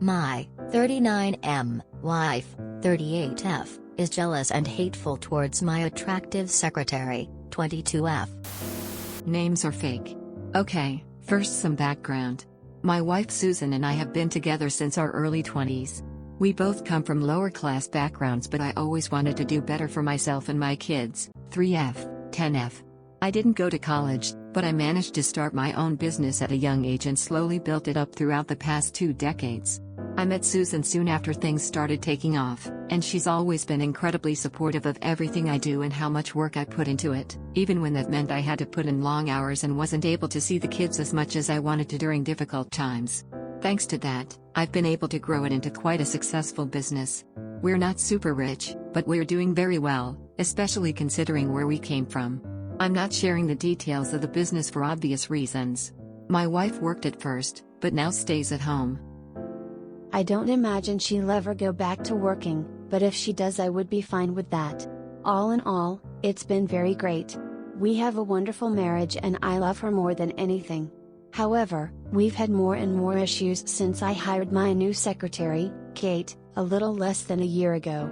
My 39M wife, 38F, is jealous and hateful towards my attractive secretary, 22F. Names are fake. Okay, first some background. My wife Susan and I have been together since our early 20s. We both come from lower class backgrounds, but I always wanted to do better for myself and my kids, 3F, 10F. I didn't go to college, but I managed to start my own business at a young age and slowly built it up throughout the past 2 decades. I met Susan soon after things started taking off, and she's always been incredibly supportive of everything I do and how much work I put into it, even when that meant I had to put in long hours and wasn't able to see the kids as much as I wanted to during difficult times. Thanks to that, I've been able to grow it into quite a successful business. We're not super rich, but we're doing very well, especially considering where we came from. I'm not sharing the details of the business for obvious reasons. My wife worked at first, but now stays at home. I don't imagine she'll ever go back to working, but if she does, I would be fine with that. All in all, it's been very great. We have a wonderful marriage and I love her more than anything. However, we've had more and more issues since I hired my new secretary, Kate, a little less than a year ago.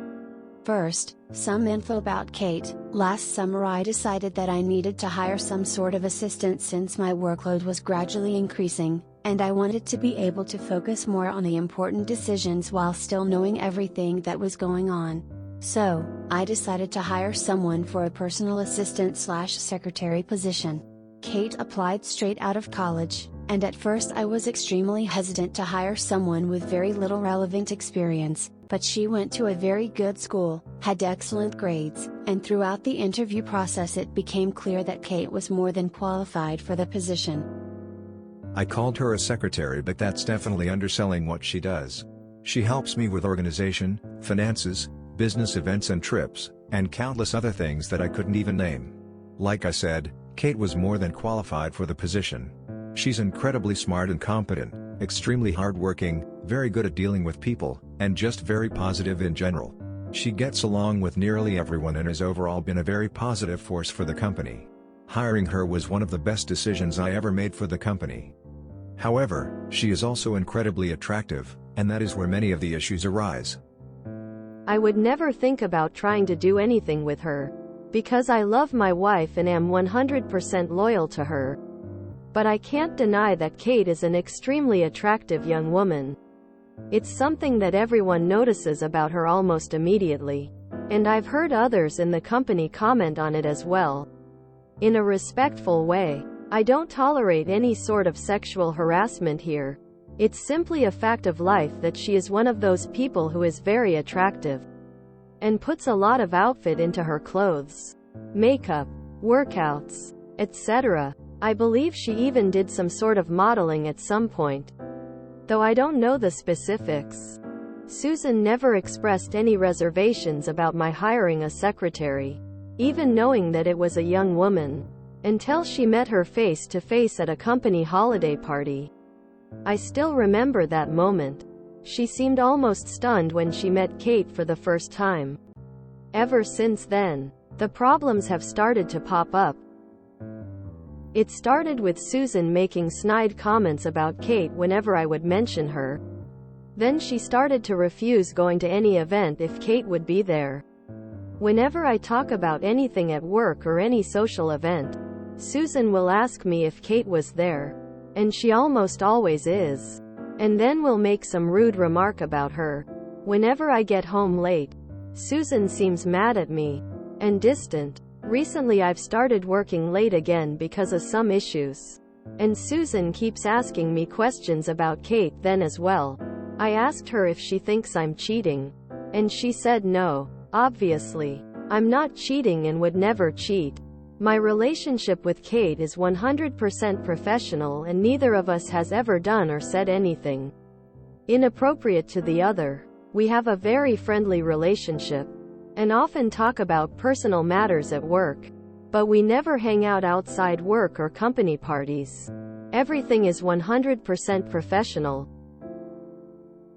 First, some info about Kate. Last summer I decided that I needed to hire some sort of assistant since my workload was gradually increasing, and I wanted to be able to focus more on the important decisions while still knowing everything that was going on. So, I decided to hire someone for a personal assistant/secretary position. Kate applied straight out of college, and at first I was extremely hesitant to hire someone with very little relevant experience, but she went to a very good school, had excellent grades, and throughout the interview process it became clear that Kate was more than qualified for the position. I called her a secretary, but that's definitely underselling what she does. She helps me with organization, finances, business events and trips, and countless other things that I couldn't even name. Like I said, Kate was more than qualified for the position. She's incredibly smart and competent, extremely hardworking, very good at dealing with people, and just very positive in general. She gets along with nearly everyone and has overall been a very positive force for the company. Hiring her was one of the best decisions I ever made for the company. However, she is also incredibly attractive, and that is where many of the issues arise. I would never think about trying to do anything with her, because I love my wife and am 100% loyal to her. But I can't deny that Kate is an extremely attractive young woman. It's something that everyone notices about her almost immediately. And I've heard others in the company comment on it as well. In a respectful way. I don't tolerate any sort of sexual harassment here. It's simply a fact of life that she is one of those people who is very attractive and puts a lot of outfit into her clothes, makeup, workouts, etc. I believe she even did some sort of modeling at some point, though I don't know the specifics. Susan never expressed any reservations about my hiring a secretary, even knowing that it was a young woman, until she met her face to face at a company holiday party. I still remember that moment. She seemed almost stunned when she met Kate for the first time. Ever since then, the problems have started to pop up. It started with Susan making snide comments about Kate whenever I would mention her. Then she started to refuse going to any event if Kate would be there. Whenever I talk about anything at work or any social event, Susan will ask me if Kate was there. And she almost always is. And then will make some rude remark about her. Whenever I get home late, Susan seems mad at me and distant. Recently I've started working late again because of some issues. And Susan keeps asking me questions about Kate then as well. I asked her if she thinks I'm cheating. And she said no. Obviously, I'm not cheating and would never cheat. My relationship with Kate is 100% professional and neither of us has ever done or said anything inappropriate to the other. We have a very friendly relationship and often talk about personal matters at work, but we never hang out outside work or company parties. Everything is 100% professional.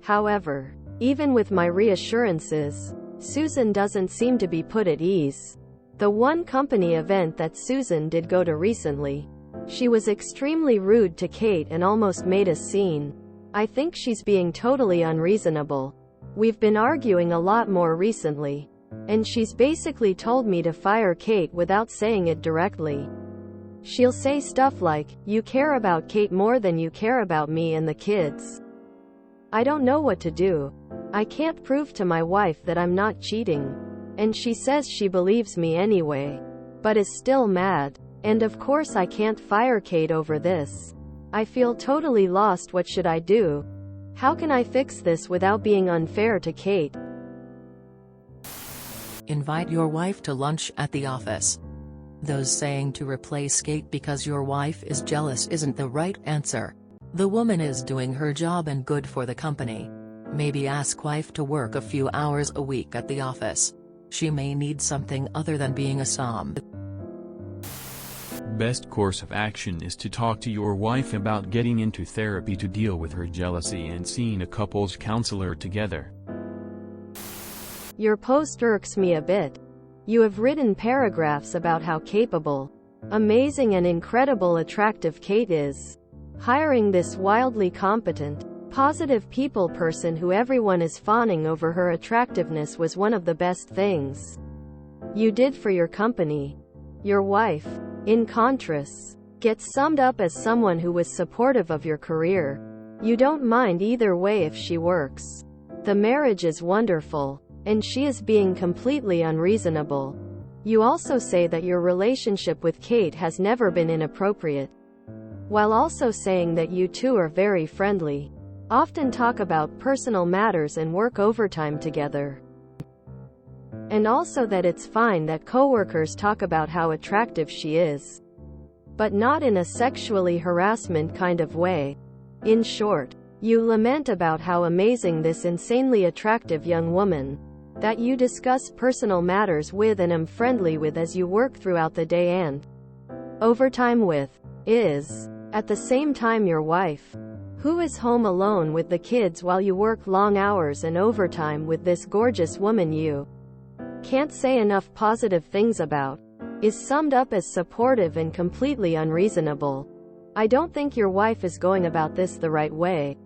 However, even with my reassurances, Susan doesn't seem to be put at ease. The one company event that Susan did go to recently, she was extremely rude to Kate and almost made a scene. I think she's being totally unreasonable. We've been arguing a lot more recently. And she's basically told me to fire Kate without saying it directly. She'll say stuff like, "You care about Kate more than you care about me and the kids." I don't know what to do. I can't prove to my wife that I'm not cheating. And she says she believes me anyway. But is still mad. And of course I can't fire Kate over this. I feel totally lost. What should I do? How can I fix this without being unfair to Kate? Invite your wife to lunch at the office. Those saying to replace Kate because your wife is jealous isn't the right answer. The woman is doing her job and good for the company. Maybe ask wife to work a few hours a week at the office. She may need something other than being a som. Best course of action is to talk to your wife about getting into therapy to deal with her jealousy and seeing a couples counselor together. Your post irks me a bit. You have written paragraphs about how capable, amazing and incredible attractive Kate is. Hiring this wildly competent, positive people person who everyone is fawning over her attractiveness was one of the best things you did for your company. Your wife, in contrast, gets summed up as someone who was supportive of your career. You don't mind either way if she works. The marriage is wonderful. And she is being completely unreasonable. You also say that your relationship with Kate has never been inappropriate, while also saying that you two are very friendly, often talk about personal matters and work overtime together. And also that it's fine that coworkers talk about how attractive she is, but not in a sexually harassment kind of way. In short, you lament about how amazing this insanely attractive young woman that you discuss personal matters with and am friendly with as you work throughout the day and overtime with, is, at the same time, your wife, who is home alone with the kids while you work long hours and overtime with this gorgeous woman you can't say enough positive things about, is summed up as supportive and completely unreasonable. I don't think your wife is going about this the right way.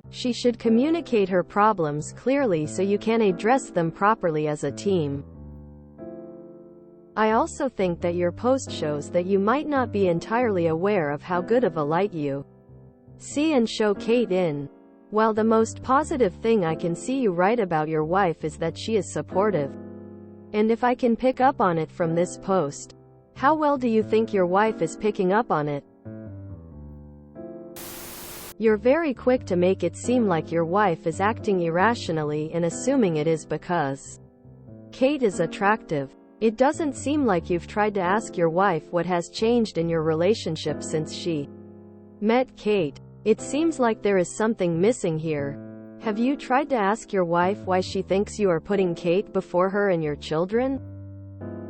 She should communicate her problems clearly so you can address them properly as a team. I also think that your post shows that you might not be entirely aware of how good of a light you see and show Kate in. While the most positive thing I can see you write about your wife is that she is supportive. And if I can pick up on it from this post, how well do you think your wife is picking up on it? You're very quick to make it seem like your wife is acting irrationally and assuming it is because Kate is attractive. It doesn't seem like you've tried to ask your wife what has changed in your relationship since she met Kate. It seems like there is something missing here. Have you tried to ask your wife why she thinks you are putting Kate before her and your children?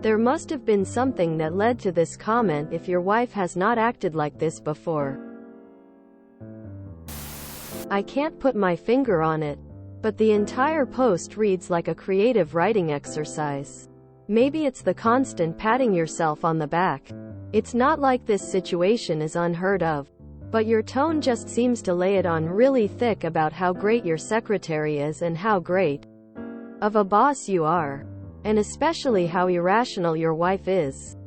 There must have been something that led to this comment if your wife has not acted like this before. I can't put my finger on it, but the entire post reads like a creative writing exercise. Maybe it's the constant patting yourself on the back. It's not like this situation is unheard of, but your tone just seems to lay it on really thick about how great your secretary is and how great of a boss you are, and especially how irrational your wife is.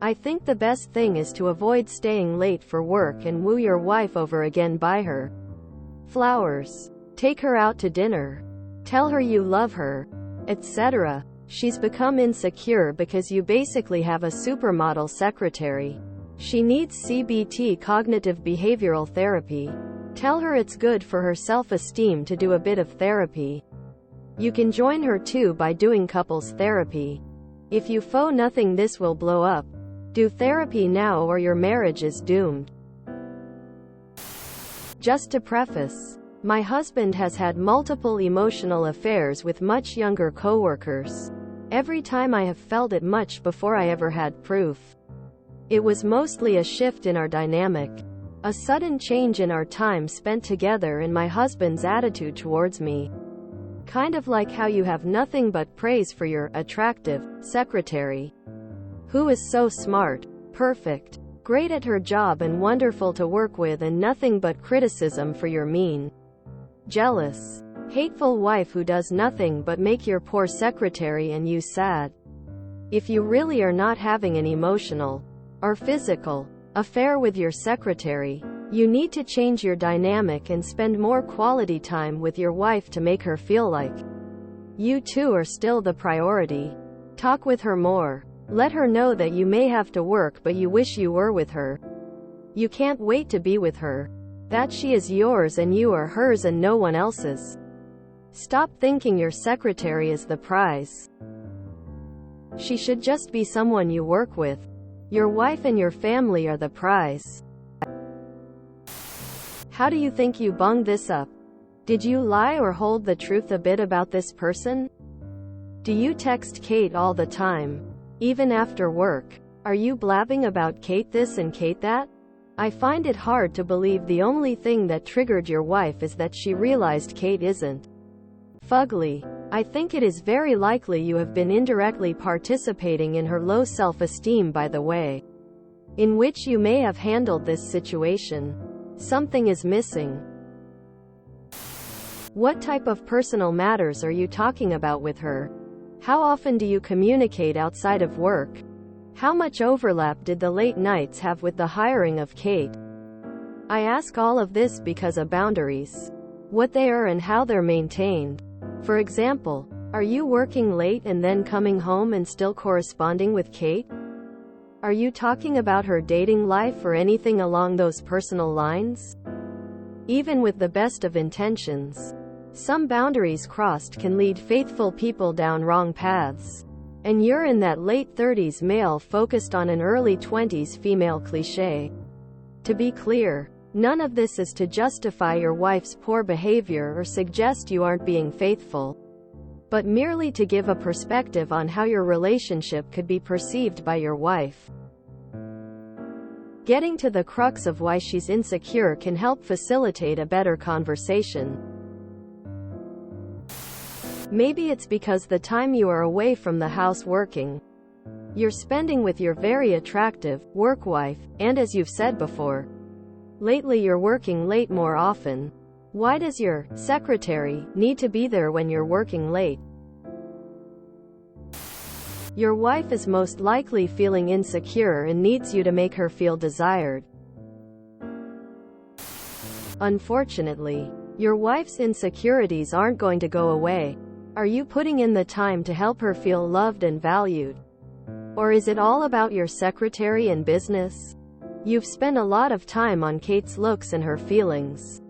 I think the best thing is to avoid staying late for work and woo your wife over again. Buy her flowers, take her out to dinner, tell her you love her, etc. She's become insecure because you basically have a supermodel secretary. She needs CBT, cognitive behavioral therapy. Tell her it's good for her self-esteem to do a bit of therapy. You can join her too by doing couples therapy. If you faux nothing, this will blow up. Do therapy now or your marriage is doomed. Just to preface, my husband has had multiple emotional affairs with much younger coworkers. Every time I have felt it much before I ever had proof. It was mostly a shift in our dynamic, a sudden change in our time spent together and my husband's attitude towards me. Kind of like how you have nothing but praise for your attractive secretary, who is so smart, perfect, Great at her job and wonderful to work with and nothing but criticism for your mean, jealous, hateful wife who does nothing but make your poor secretary and you sad. If you really are not having an emotional or physical affair with your secretary, you need to change your dynamic and spend more quality time with your wife to make her feel like you two are still the priority. Talk with her more. Let her know that you may have to work but you wish you were with her. You can't wait to be with her. That she is yours and you are hers and no one else's. Stop thinking your secretary is the prize. She should just be someone you work with. Your wife and your family are the prize. How do you think you bunged this up? Did you lie or hold the truth a bit about this person? Do you text Kate all the time? Even after work? Are you blabbing about Kate this and Kate that? I find it hard to believe the only thing that triggered your wife is that she realized Kate isn't fugly. I think it is very likely you have been indirectly participating in her low self-esteem by the way in which you may have handled this situation. Something is missing. What type of personal matters are you talking about with her? How often do you communicate outside of work? How much overlap did the late nights have with the hiring of Kate? I ask all of this because of boundaries. What they are and how they're maintained. For example, are you working late and then coming home and still corresponding with Kate? Are you talking about her dating life or anything along those personal lines? Even with the best of intentions, some boundaries crossed can lead faithful people down wrong paths. And you're in that late 30s male focused on an early 20s female cliché. To be clear, none of this is to justify your wife's poor behavior or suggest you aren't being faithful, but merely to give a perspective on how your relationship could be perceived by your wife. Getting to the crux of why she's insecure can help facilitate a better conversation. Maybe it's because the time you are away from the house working, you're spending with your very attractive work wife, and as you've said before, lately you're working late more often. Why does your secretary need to be there when you're working late? Your wife is most likely feeling insecure and needs you to make her feel desired. Unfortunately, your wife's insecurities aren't going to go away. Are you putting in the time to help her feel loved and valued? Or is it all about your secretary and business? You've spent a lot of time on Kate's looks and her feelings,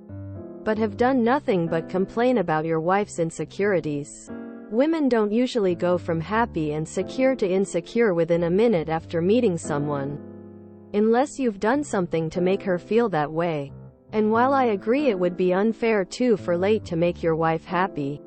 but have done nothing but complain about your wife's insecurities. Women don't usually go from happy and secure to insecure within a minute after meeting someone, unless you've done something to make her feel that way. And while I agree it would be unfair too for late to make your wife happy,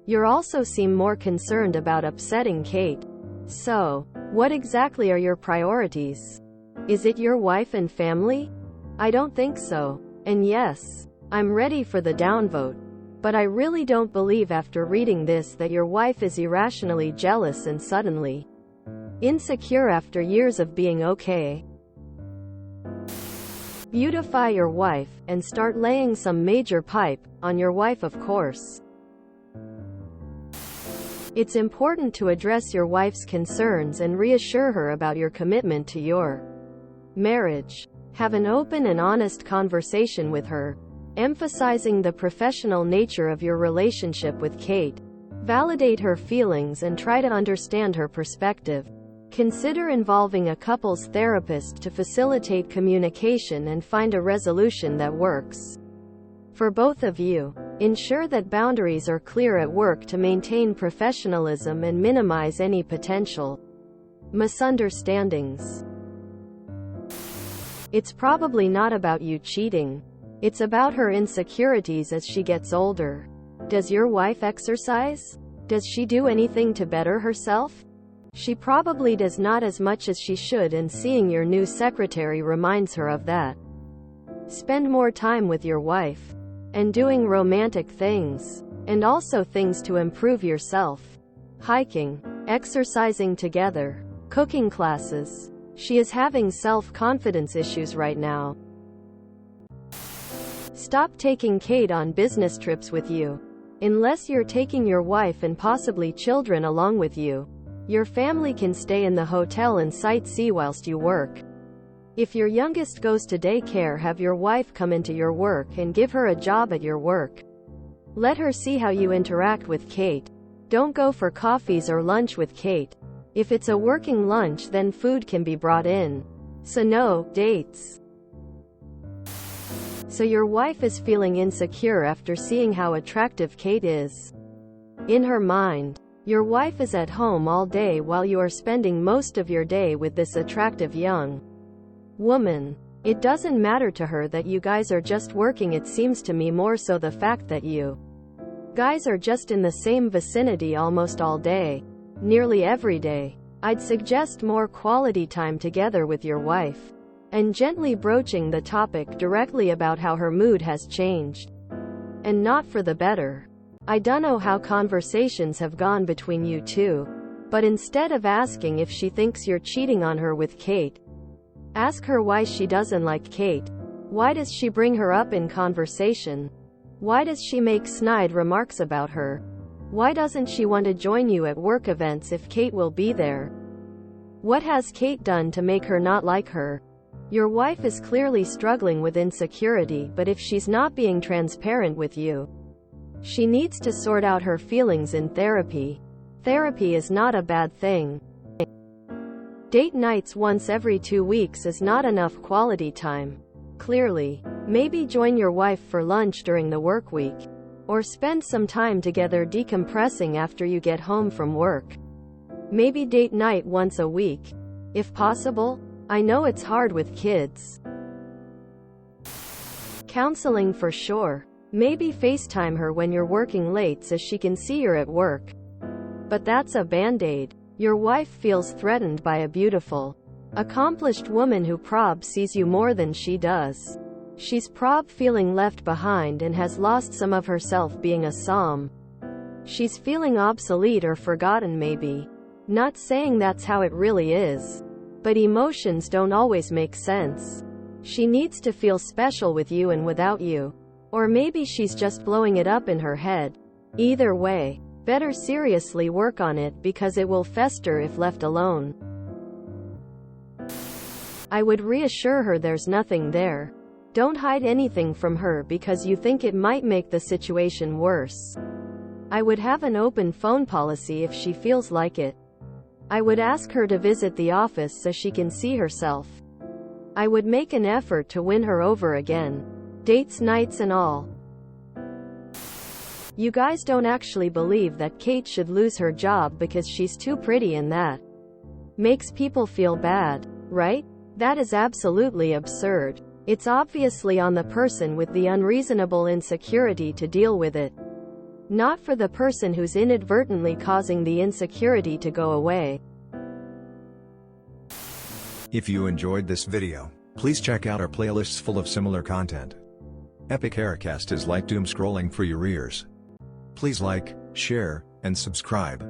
you also seem more concerned about upsetting Kate. So, what exactly are your priorities? Is it your wife and family? I don't think so. And yes, I'm ready for the downvote. But I really don't believe after reading this that your wife is irrationally jealous and suddenly insecure after years of being okay. Beautify your wife, and start laying some major pipe on your wife, of course. It's important to address your wife's concerns and reassure her about your commitment to your marriage. Have an open and honest conversation with her, emphasizing the professional nature of your relationship with Kate. Validate her feelings and try to understand her perspective. Consider involving a couples therapist to facilitate communication and find a resolution that works for both of you. Ensure that boundaries are clear at work to maintain professionalism and minimize any potential misunderstandings. It's probably not about you cheating. It's about her insecurities as she gets older. Does your wife exercise? Does she do anything to better herself? She probably does not as much as she should, and seeing your new secretary reminds her of that. Spend more time with your wife. And doing romantic things. And also things to improve yourself. Hiking. Exercising together. Cooking classes. She is having self-confidence issues right now. Stop taking Kate on business trips with you. Unless you're taking your wife and possibly children along with you, your family can stay in the hotel and sightsee whilst you work. If your youngest goes to daycare, have your wife come into your work and give her a job at your work. Let her see how you interact with Kate. Don't go for coffees or lunch with Kate. If it's a working lunch, then food can be brought in. So no dates. So your wife is feeling insecure after seeing how attractive Kate is. In her mind, your wife is at home all day while you are spending most of your day with this attractive young woman. It doesn't matter to her that you guys are just working. It seems to me more so the fact that you guys are just in the same vicinity almost all day, nearly every day. I'd suggest more quality time together with your wife, and gently broaching the topic directly about how her mood has changed, and not for the better. I dunno how conversations have gone between you two, but instead of asking if she thinks you're cheating on her with Kate, ask her why she doesn't like Kate. Why does she bring her up in conversation? Why does she make snide remarks about her? Why doesn't she want to join you at work events if Kate will be there? What has Kate done to make her not like her? Your wife is clearly struggling with insecurity, but if she's not being transparent with you, she needs to sort out her feelings in therapy. Therapy is not a bad thing. Date nights once every 2 weeks is not enough quality time. Clearly. Maybe join your wife for lunch during the work week. Or spend some time together decompressing after you get home from work. Maybe date night once a week, if possible. I know it's hard with kids. Counseling for sure. Maybe FaceTime her when you're working late so she can see you're at work. But that's a band-aid. Your wife feels threatened by a beautiful, accomplished woman who prob sees you more than she does. She's prob feeling left behind and has lost some of herself being a som. She's feeling obsolete or forgotten maybe. Not saying that's how it really is. But emotions don't always make sense. She needs to feel special with you and without you. Or maybe she's just blowing it up in her head. Either way, better seriously work on it because it will fester if left alone. I would reassure her there's nothing there. Don't hide anything from her because you think it might make the situation worse. I would have an open phone policy if she feels like it. I would ask her to visit the office so she can see herself. I would make an effort to win her over again. Dates, nights and all. You guys don't actually believe that Kate should lose her job because she's too pretty, and that makes people feel bad, right? That is absolutely absurd. It's obviously on the person with the unreasonable insecurity to deal with it, not for the person who's inadvertently causing the insecurity to go away. If you enjoyed this video, please check out our playlists full of similar content. Epic Haircast is like doom scrolling for your ears. Please like, share, and subscribe.